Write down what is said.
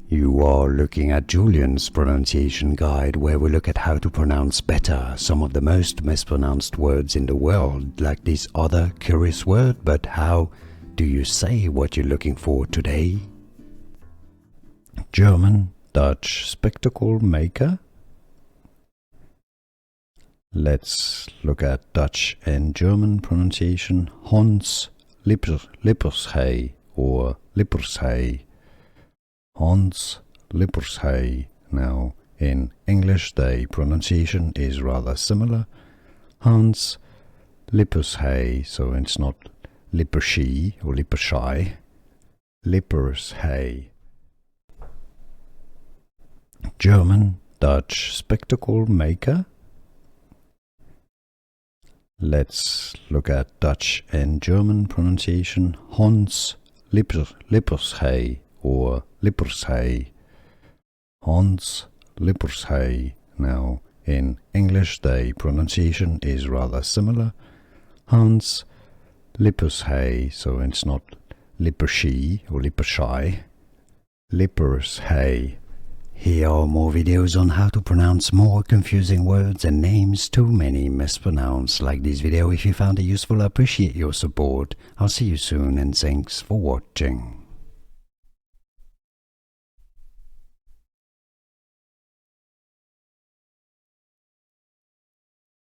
You are looking at Julian's pronunciation guide, where we look at how to pronounce better some of the most mispronounced words in the world, like this other curious word. But how do you say what you're looking for today? German, Dutch, spectacle maker. Let's look at Dutch and German pronunciation. Hans Lippershey or Lippershey. Hans Lippershey. Now, in English, the pronunciation is rather similar. Hans Lippershey, so it's not Lippershey or Lippershey. Lippershey. German, Dutch, spectacle maker. Let's look at Dutch and German pronunciation. Hans Lippershey or Lippershey. Hans Lippershey. Now, in English, the pronunciation is rather similar. Hans Lippershey, so it's not Lippershey or Lippershey. Lippershey. Here are more videos on how to pronounce more confusing words and names too many mispronounced. Like this video if you found it useful. I appreciate your support. I'll see you soon and thanks for watching.